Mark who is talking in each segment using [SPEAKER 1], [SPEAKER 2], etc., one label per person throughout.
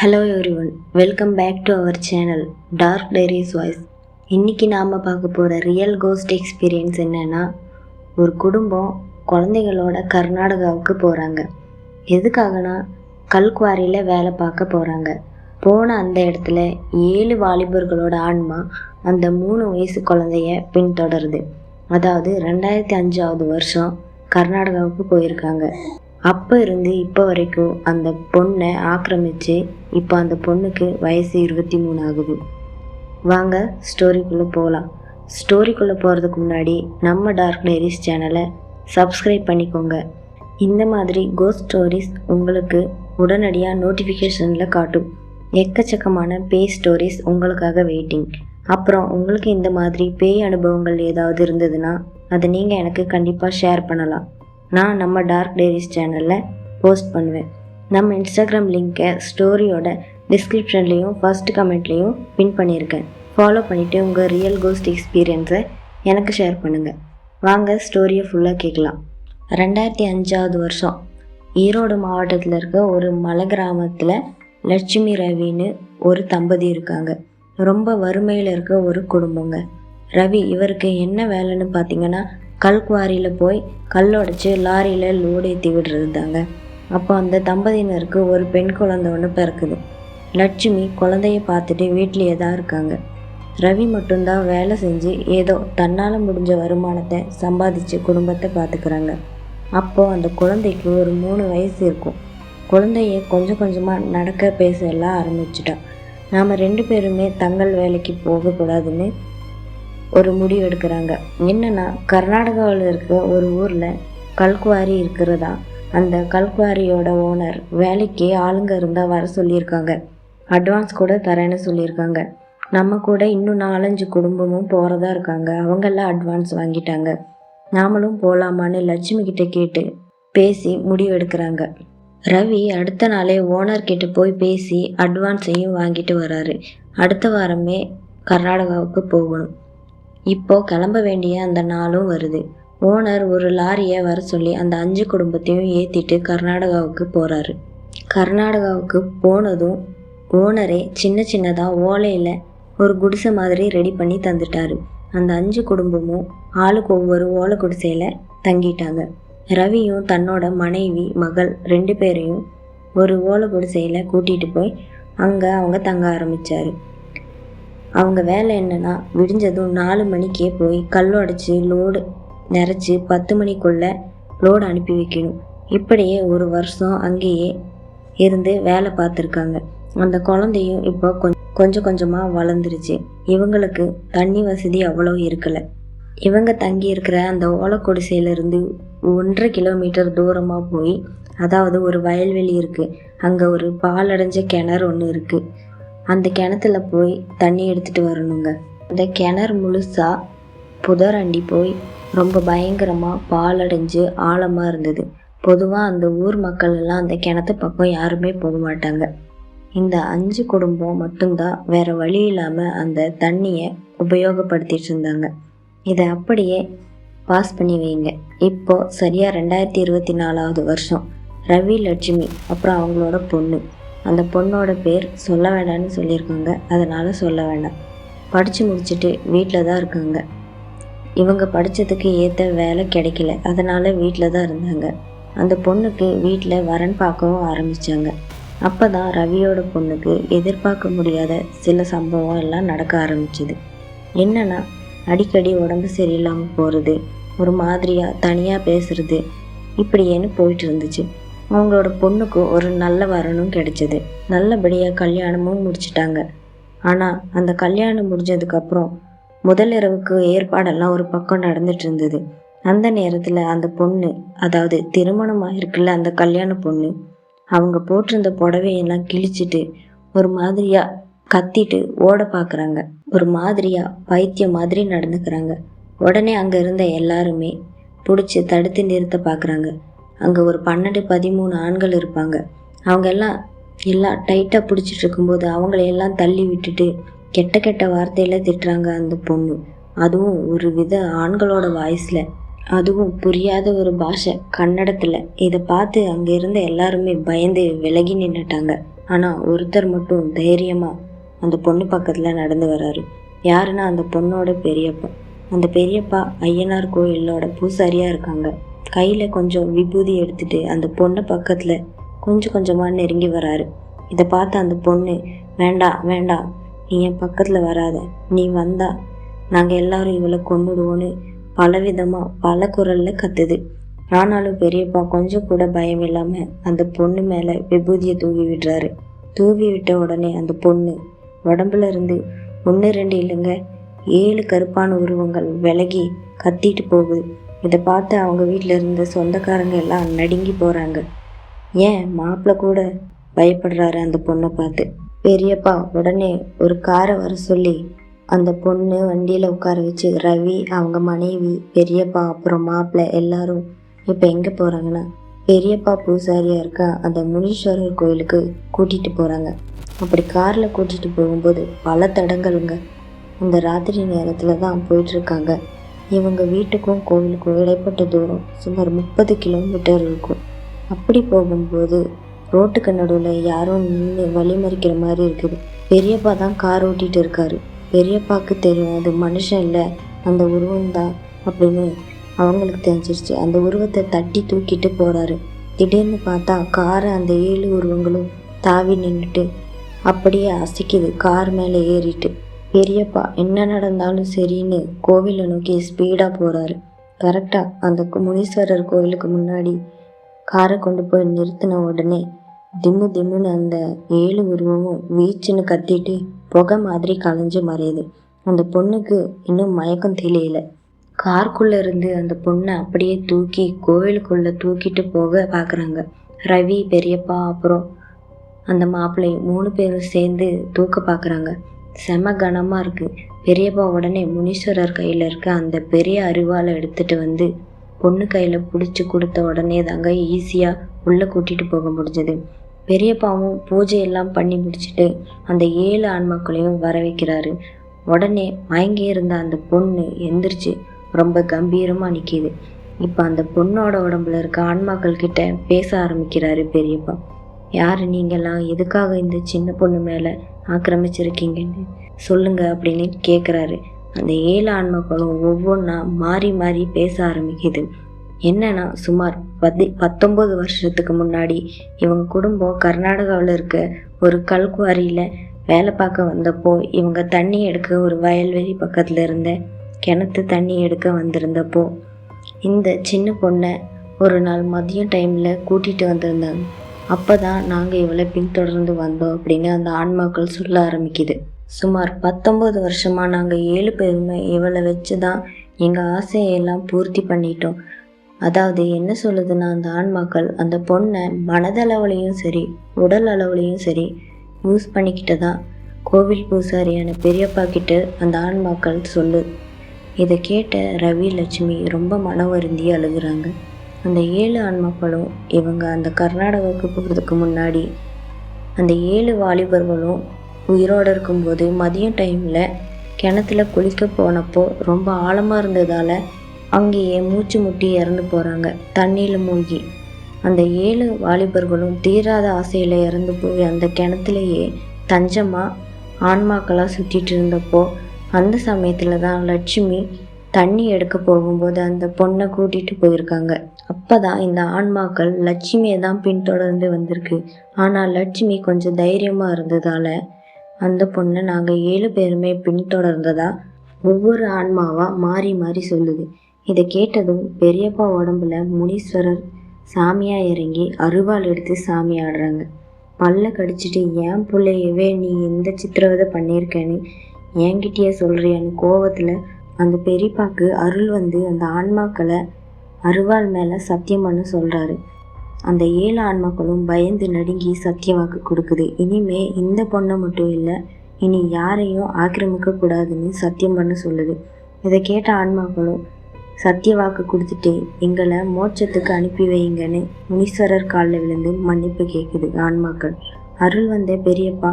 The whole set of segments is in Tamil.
[SPEAKER 1] Hello everyone, welcome back to our channel Dark Diaries Voice. இன்றைக்கி நாம் பார்க்க போகிற ரியல் கோஸ்ட் எக்ஸ்பீரியன்ஸ் என்னென்னா, ஒரு குடும்பம் குழந்தைகளோட கர்நாடகாவுக்கு போகிறாங்க. எதுக்காகனா கல்குவாரியில் வேலை பார்க்க போகிறாங்க. போன அந்த இடத்துல 7 வாலிபர்களோட ஆன்மா அந்த 3 வயசு குழந்தைய பின்தொடருது. அதாவது 2005 வருஷம் கர்நாடகாவுக்கு போயிருக்காங்க. அப்போ இருந்து இப்போ வரைக்கும் அந்த பொண்ணை ஆக்கிரமித்து இப்போ அந்த பொண்ணுக்கு வயசு 23 ஆகுது. வாங்க ஸ்டோரிக்குள்ளே போகலாம். ஸ்டோரிக்குள்ளே போகிறதுக்கு முன்னாடி நம்ம டார்க் டைரிஸ் சேனலை சப்ஸ்கிரைப் பண்ணிக்கோங்க. இந்த மாதிரி கோஸ்ட் ஸ்டோரிஸ் உங்களுக்கு உடனடியாக நோட்டிஃபிகேஷனில் காட்டும். எக்கச்சக்கமான பேய் ஸ்டோரிஸ் உங்களுக்காக வெயிட்டிங். அப்புறம் உங்களுக்கு இந்த மாதிரி பேய் அனுபவங்கள் ஏதாவது இருந்ததுன்னா அதை நீங்கள் எனக்கு கண்டிப்பாக ஷேர் பண்ணலாம். நான் நம்ம டார்க் டைரிஸ் சேனலில் போஸ்ட் பண்ணுவேன். நம்ம இன்ஸ்டாகிராம் லிங்க்கை ஸ்டோரியோட டிஸ்கிரிப்ஷன்லேயும் ஃபர்ஸ்ட் கமெண்ட்லேயும் பின் பண்ணியிருக்கேன். ஃபாலோ பண்ணிவிட்டு உங்கள் ரியல் கோஸ்ட் எக்ஸ்பீரியன்ஸை எனக்கு ஷேர் பண்ணுங்கள். வாங்க ஸ்டோரியை ஃபுல்லாக கேட்கலாம். 2005 வருஷம் ஈரோடு மாவட்டத்தில் இருக்க ஒரு மலை கிராமத்தில் லட்சுமி ரவின்னு ஒரு தம்பதி இருக்காங்க. ரொம்ப வறுமையில் இருக்க ஒரு குடும்பங்க. ரவி இவருக்கு என்ன வேலைன்னு பார்த்தீங்கன்னா, கல்குவாரியில் போய் கல்லொடைச்சி லாரியில் லோடு ஏற்றி விடுறது தாங்க. அப்போ அந்த தம்பதியினருக்கு ஒரு பெண் குழந்தை ஒன்று பிறக்குது. லட்சுமி குழந்தைய பார்த்துட்டு வீட்லேயே தான் இருக்காங்க. ரவி மட்டும்தான் வேலை செஞ்சு ஏதோ தன்னால் முடிஞ்ச வருமானத்தை சம்பாதிச்சு குடும்பத்தை பார்த்துக்கிறாங்க. அப்போது அந்த குழந்தைக்கு ஒரு 3 வயசு இருக்கும். குழந்தைய கொஞ்சம் கொஞ்சமாக நடக்க பேச எல்லாம் ஆரம்பிச்சிட்டா. நாம் 2 பேருமே தங்கள் வேலைக்கு போகக்கூடாதுன்னு ஒரு முடிவு எடுக்கிறாங்க. என்னென்னா, கர்நாடகாவில் இருக்க ஒரு ஊரில் கல்குவாரி இருக்கிறதா. அந்த கல்குவாரியோட ஓனர் வேலைக்கு ஆளுங்க இருந்தால் வர சொல்லியிருக்காங்க. அட்வான்ஸ் கூட தரேன்னு சொல்லியிருக்காங்க. நம்ம கூட இன்னும் 4-5 குடும்பமும் போகிறதா இருக்காங்க. அவங்கெல்லாம் அட்வான்ஸ் வாங்கிட்டாங்க. நாமளும் போகலாமான்னு லட்சுமி கிட்ட கேட்டு பேசி முடிவு எடுக்கிறாங்க. ரவி அடுத்த நாளே ஓனர்கிட்ட போய் பேசி அட்வான்ஸையும் வாங்கிட்டு வராரு. அடுத்த வாரமே கர்நாடகாவுக்கு போகணும். இப்போது கிளம்ப வேண்டிய அந்த நாளும் வருது. ஓனர் ஒரு லாரியை வர சொல்லி அந்த 5 குடும்பத்தையும் ஏற்றிட்டு கர்நாடகாவுக்கு போகிறாரு. கர்நாடகாவுக்கு போனதும் ஓனரே சின்னதாக ஓலையில் ஒரு குடிசை மாதிரி ரெடி பண்ணி தந்துட்டாரு. அந்த 5 குடும்பமும் ஆளுக்கு ஒவ்வொரு ஓலை குடிசையில் தங்கிட்டாங்க. ரவியும் தன்னோட மனைவி மகள் 2 பேரையும் ஒரு ஓலை குடிசையில் கூட்டிகிட்டு போய் அங்கே அவங்க தங்க ஆரம்பித்தார். அவங்க வேலை என்னென்னா, விடிஞ்சதும் 4 மணிக்கே போய் கல்லொடைச்சி லோடு நிறச்சி 10 மணிக்குள்ளே லோடு அனுப்பி வைக்கணும். இப்படியே ஒரு வருஷம் அங்கேயே இருந்து வேலை பார்த்துருக்காங்க. அந்த குழந்தையும் இப்போ கொஞ்சம் கொஞ்சமாக வளர்ந்துருச்சு. இவங்களுக்கு தண்ணி வசதி அவ்வளோ இருக்கலை. இவங்க தங்கி இருக்கிற அந்த ஓலை குடிசையிலேருந்து 1.5 கிலோமீட்டர் தூரமாக போய், அதாவது ஒரு வயல்வெளி இருக்குது, அங்கே ஒரு பாலடைஞ்ச கிணறு ஒன்று இருக்குது. அந்த கிணத்துல போய் தண்ணி எடுத்துகிட்டு வரணுங்க. அந்த கிணறு முழுசாக புதரண்டி போய் ரொம்ப பயங்கரமாக பாலடைஞ்சு ஆழமாக இருந்தது. பொதுவாக அந்த ஊர் மக்கள் எல்லாம் அந்த கிணத்து பக்கம் யாருமே போக மாட்டாங்க. இந்த 5 குடும்பம் மட்டும்தான் வேறு வழி இல்லாமல் அந்த தண்ணியை உபயோகப்படுத்திட்டு இருந்தாங்க. இதை அப்படியே பாஸ் பண்ணி வைங்க. இப்போது சரியாக 2024 வருஷம் ரவி, லட்சுமி, அப்புறம் அவங்களோட பொண்ணு. அந்த பொண்ணோட பேர் சொல்ல வேண்டாம்னு சொல்லியிருக்காங்க, அதனால் சொல்ல வேண்டாம். படித்து முடிச்சுட்டு வீட்டில் தான் இருக்காங்க. இவங்க படித்ததுக்கு ஏற்ற வேலை கிடைக்கல, அதனால் வீட்டில் தான் இருந்தாங்க. அந்த பொண்ணுக்கு வீட்டில் வரன் பார்க்கவும் ஆரம்பித்தாங்க. அப்போ தான் ரவியோட பொண்ணுக்கு எதிர்பார்க்க முடியாத சில சம்பவம் எல்லாம் நடக்க ஆரம்பிச்சுது. என்னென்னா, அடிக்கடி உடம்பு சரியில்லாமல் போகிறது, ஒரு மாதிரியாக தனியாக பேசுகிறது, இப்படியேன்னு போயிட்டு இருந்துச்சு. அவங்களோட பொண்ணுக்கு ஒரு நல்ல வரனும் கிடைச்சது. நல்லபடியாக கல்யாணமும் முடிச்சிட்டாங்க. ஆனால் அந்த கல்யாணம் முடிஞ்சதுக்கப்புறம் முதல் இரவுக்கு ஏற்பாடெல்லாம் ஒரு பக்கம் நடந்துட்டு இருந்தது. அந்த நேரத்தில் அந்த பொண்ணு, அதாவது திருமணமாக இருக்குல்ல அந்த கல்யாண பொண்ணு, அவங்க போட்டிருந்த புடவையெல்லாம் கிழிச்சிட்டு ஒரு மாதிரியாக கத்திட்டு ஓட பார்க்குறாங்க. ஒரு மாதிரியாக பைத்தியம் மாதிரி நடந்துக்கிறாங்க. உடனே அங்கே இருந்த எல்லாருமே பிடிச்சி தடுத்து நிறுத்த பார்க்குறாங்க. அங்கே ஒரு 12-13 ஆண்கள் இருப்பாங்க. அவங்க எல்லாம் டைட்டாக பிடிச்சிட்டு இருக்கும்போது அவங்களையெல்லாம் தள்ளி விட்டுட்டு கெட்ட கெட்ட வார்த்தையில் திட்டுறாங்க அந்த பொண்ணு. அதுவும் ஒரு வித ஆண்களோட வாய்ஸில், அதுவும் புரியாத ஒரு பாஷை, கன்னடத்தில். இதை பார்த்து அங்கே இருந்த எல்லாருமே பயந்து விலகி நின்றுட்டாங்க. ஆனால் ஒருத்தர் மட்டும் தைரியமாக அந்த பொண்ணு பக்கத்தில் நடந்து வராரு. யாருன்னா அந்த பொண்ணோட பெரியப்பா. அந்த பெரியப்பா ஐயனார் கோயிலோட பூசாரியாக இருக்காங்க. கையில் கொஞ்சம் விபூதி எடுத்துட்டு அந்த பொண்ணு பக்கத்தில் கொஞ்சம் கொஞ்சமாக நெருங்கி வராரு. இதை பார்த்து அந்த பொண்ணு, வேண்டாம் வேண்டாம், நீ என் பக்கத்தில் வராத, நீ வந்தா நாங்கள் எல்லாரும் இவளை கொன்னுடுவோன்னு பலவிதமாக பல குரலில் கத்துது. ஆனாலும் பெரியப்பா கொஞ்சம் கூட பயம் இல்லாமல் அந்த பொண்ணு மேலே விபூதியை தூவி விடுறாரு. தூவி விட்ட உடனே அந்த பொண்ணு உடம்புல இருந்து 1 2 இல்லைங்க 7 கருப்பான உருவங்கள் விலகி கத்திட்டு போகுது. இதை பார்த்து அவங்க வீட்டில் இருந்த சொந்தக்காரங்க எல்லாம் நடுங்கி போகிறாங்க. ஏன் மாப்பிள்ளை கூட பயப்படுறாரு அந்த பொண்ணை பார்த்து. பெரியப்பா உடனே ஒரு காரை வர சொல்லி அந்த பொண்ணு வண்டியில் உட்கார வச்சு ரவி, அவங்க மனைவி, பெரியப்பா, அப்புறம் மாப்பிள்ளை எல்லாரும் இப்போ எங்கே போகிறாங்கன்னா பெரியப்பா பூசாரியாக இருக்க அந்த முனீஸ்வரர் கோயிலுக்கு கூட்டிகிட்டு போகிறாங்க. அப்படி காரில் கூட்டிகிட்டு போகும்போது பல தடங்கலுங்க. அந்த ராத்திரி நேரத்தில் தான் போயிட்டுருக்காங்க. இவங்க வீட்டுக்கும் கோவிலுக்கும் இடைப்பட்ட தூரம் சுமார் 30 கிலோமீட்டர் இருக்கும். அப்படி போகும்போது ரோட்டுக்கு நடுவில் யாரும் நின்று வழிமறிக்கிற மாதிரி இருக்குது. பெரியப்பா தான் கார் ஓட்டிகிட்டு இருக்காரு. பெரியப்பாவுக்கு தெரியும் அது மனுஷன் இல்லை, அந்த உருவம் தான் அப்படின்னு அவங்களுக்கு தெரிஞ்சிருச்சு. அந்த உருவத்தை தட்டி தூக்கிட்டு போகிறாரு. திடீர்னு பார்த்தா காரை அந்த 7 உருவங்களும் தாவி நின்றுட்டு அப்படியே அசைக்குது கார் மேலே ஏறிட்டு. பெரியப்பா என்ன நடந்தாலும் சரின்னு கோவிலை நோக்கி ஸ்பீடாக போகிறாரு. கரெக்டாக அந்த முனீஸ்வரர் கோவிலுக்கு முன்னாடி காரை கொண்டு போய் நிறுத்தின உடனே திம்மு திம்முன்னு அந்த 7 உருவமும் வீச்சுன்னு கத்திட்டு புகை மாதிரி கலைஞ்சு மறையுது. அந்த பொண்ணுக்கு இன்னும் மயக்கம் தெரியல. கார்க்குள்ளே இருந்து அந்த பொண்ணை அப்படியே தூக்கி கோவிலுக்குள்ளே தூக்கிட்டு போக பார்க்குறாங்க. ரவி, பெரியப்பா, அப்புறம் அந்த மாப்பிள்ளை 3 பேரும் சேர்ந்து தூக்க பார்க்குறாங்க. செம கனமாக இருக்குது. பெரியப்பா உடனே முனீஸ்வரர் கையில் இருக்க அந்த பெரிய அருவாளை எடுத்துகிட்டு வந்து பொண்ணு கையில் பிடிச்சி கொடுத்த உடனே தாங்க ஈஸியாக உள்ளே கூட்டிகிட்டு போக முடிஞ்சது. பெரியப்பாவும் பூஜையெல்லாம் பண்ணி முடிச்சுட்டு அந்த 7 ஆன்மாக்களையும் வர வைக்கிறாரு. உடனே மயங்கி இருந்த அந்த பொண்ணு எந்திரிச்சு ரொம்ப கம்பீரமாக நிற்கிது. இப்போ அந்த பொண்ணோட உடம்புல இருக்க ஆன்மாக்கள் கிட்ட பேச ஆரம்பிக்கிறாரு பெரியப்பா. யார் நீங்கள்லாம், எதுக்காக இந்த சின்ன பொண்ணு மேலே ஆக்கிரமிச்சிருக்கீங்கன்னு சொல்லுங்க அப்படின்னு கேட்குறாரு. அந்த 7 ஆன்மாக்களும் ஒவ்வொன்றா மாறி மாறி பேச ஆரம்பிக்குது. என்னன்னா, சுமார் 19 வருஷத்துக்கு முன்னாடி இவங்க குடும்பம் கர்நாடகாவில் இருக்க ஒரு கல்குவாரியில் வேலை பார்க்க வந்தப்போ இவங்க தண்ணி எடுக்க ஒரு வயல்வெளி பக்கத்தில் இருந்த கிணத்து தண்ணி எடுக்க வந்திருந்தப்போ இந்த சின்ன பொண்ணை ஒரு நாள் மதியம் டைமில் கூட்டிகிட்டு வந்திருந்தாங்க. அப்போ தான் நாங்கள் இவளை பின்தொடர்ந்து வந்தோம் அப்படின்னு அந்த ஆன்மாக்கள் சொல்ல ஆரம்பிக்குது. சுமார் 19 வருஷமாக நாங்கள் 7 பேருமே இவளை வச்சு தான் எங்கள் ஆசையெல்லாம் பூர்த்தி பண்ணிட்டோம். அதாவது என்ன சொல்லுதுன்னா, அந்த ஆன்மாக்கள் அந்த பொண்ணை மனதளவுலையும் சரி உடல் அளவுலையும் சரி யூஸ் பண்ணிக்கிட்டு தான் கோவில் பூசாரியான பெரியப்பா கிட்ட அந்த ஆன்மாக்கள் சொல்லுது. இதை கேட்ட ரவி, லட்சுமி ரொம்ப மன வருந்தி அழுகுறாங்க. அந்த 7 ஆன்மாக்களும் இவங்க அந்த கர்நாடகாவுக்கு போகிறதுக்கு முன்னாடி அந்த 7 வாலிபர்களும் உயிரோடு இருக்கும்போது மதியம் டைமில் கிணத்துல குளிக்க போனப்போ ரொம்ப ஆழமாக இருந்ததால் அங்கேயே மூச்சு முட்டி இறந்து போகிறாங்க தண்ணியில் மூழ்கி. அந்த 7 வாலிபர்களும் தீராத ஆசையில் இறந்து போய் அந்த கிணத்துலையே தஞ்சமாக ஆன்மாக்களாக சுற்றிட்டு இருந்தப்போ அந்த சமயத்தில் தான் லட்சுமி தண்ணி எடுக்க போகும்போது அந்த பொண்ணை கூட்டிகிட்டு போயிருக்காங்க. அப்போ தான் இந்த ஆன்மாக்கள் லட்சுமியை தான் பின்தொடர்ந்து வந்திருக்கு. ஆனால் லட்சுமி கொஞ்சம் தைரியமாக இருந்ததால் அந்த பொண்ணை நாங்கள் 7 பேருமே பின்தொடர்ந்ததா ஒவ்வொரு ஆன்மாவாக மாறி மாறி சொல்லுது. இதை கேட்டதும் பெரியப்பா உடம்புல முனீஸ்வரர் சாமியாக இறங்கி அருவாள் எடுத்து சாமி ஆடுறாங்க. பல்ல கடிச்சிட்டு என் பிள்ளையவே நீ எந்த சித்திரவதை பண்ணியிருக்கேன்னு என்கிட்டயே சொல்கிறியான்னு கோவத்தில் அந்த பெரியப்பாக்கு அருள் வந்து அந்த ஆன்மாக்களை அருவாள் மேலே சத்தியம் பண்ண சொல்கிறாரு. அந்த 7 ஆன்மாக்களும் பயந்து நடுங்கி சத்தியவாக்கு கொடுக்குது. இனிமே இந்த பொண்ணை மட்டும் இல்லை, இனி யாரையும் ஆக்கிரமிக்க கூடாதுன்னு சத்தியம் பண்ண சொல்லுது. இதை கேட்ட ஆன்மாக்களும் சத்தியவாக்கு கொடுத்துட்டு எங்களை மோட்சத்துக்கு அனுப்பி வைங்கன்னு முனீஸ்வரர் காலில் விழுந்து மன்னிப்பு கேட்குது ஆன்மாக்கள். அருள் வந்த பெரியப்பா,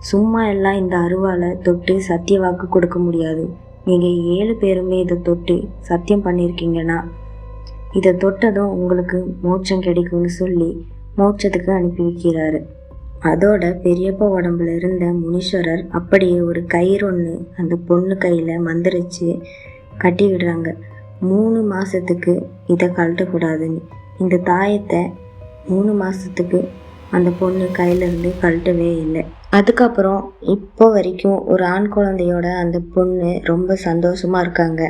[SPEAKER 1] சும்மா எல்லாம் இந்த அருவாளை தொட்டு சத்தியவாக்கு கொடுக்க முடியாது. நீங்கள் 7 பேருமே இதை தொட்டு சத்தியம் பண்ணியிருக்கீங்கன்னா இதை தொட்டதும் உங்களுக்கு மோட்சம் கிடைக்கும்னு சொல்லி மோட்சத்துக்கு அனுப்பி வைக்கிறாரு. அதோட பெரியப்பா உடம்புல இருந்த முனீஸ்வரர் அப்படியே ஒரு கயிறு ஒன்று அந்த பொண்ணு கையில் மந்திரிச்சு கட்டி விடுறாங்க. 3 மாதத்துக்கு இதை கழட்டக்கூடாதுன்னு. இந்த தாயத்தை 3 மாதத்துக்கு அந்த பொண்ணு கையிலேருந்து கழட்டவே இல்லை. அதுக்கப்புறம் இப்போ வரைக்கும் ஒரு ஆண் குழந்தையோட அந்த பொண்ணு ரொம்ப சந்தோஷமாக இருக்காங்க.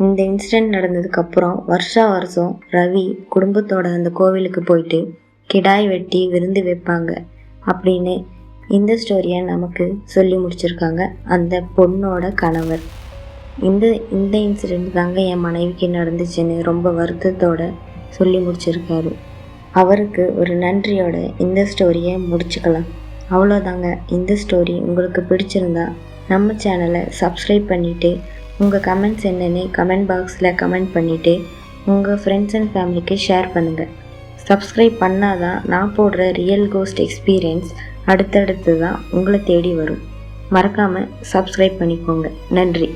[SPEAKER 1] இந்த இன்சிடெண்ட் நடந்ததுக்கப்புறம் வருஷம் ரவி குடும்பத்தோட அந்த கோவிலுக்கு போயிட்டு கிடாய் வெட்டி விருந்து வைப்பாங்க அப்படின்னு இந்த ஸ்டோரியை நமக்கு சொல்லி முடிச்சிருக்காங்க அந்த பொண்ணோட கணவர். இந்த இன்சிடெண்ட் தாங்க என் மனைவிக்கு நடந்துச்சுன்னு ரொம்ப வருத்தத்தோட சொல்லி முடிச்சிருக்காரு. அவருக்கு ஒரு நன்றியோட இந்த ஸ்டோரியை முடிச்சுக்கலாம். அவ்வளோதாங்க. இந்த ஸ்டோரி உங்களுக்கு பிடிச்சிருந்தா நம்ம சேனலை சப்ஸ்கிரைப் பண்ணிவிட்டு உங்கள் கமெண்ட்ஸ் என்னென்னு கமெண்ட் பாக்ஸில் கமெண்ட் பண்ணிவிட்டு உங்கள் ஃப்ரெண்ட்ஸ் அண்ட் ஃபேமிலிக்கு ஷேர் பண்ணுங்கள். சப்ஸ்கிரைப் பண்ணாதான் நான் போடுற ரியல் கோஸ்ட் எக்ஸ்பீரியன்ஸ் அடுத்தடுத்து தான் உங்களை தேடி வரும். மறக்காமல் சப்ஸ்கிரைப் பண்ணிக்கோங்க. நன்றி.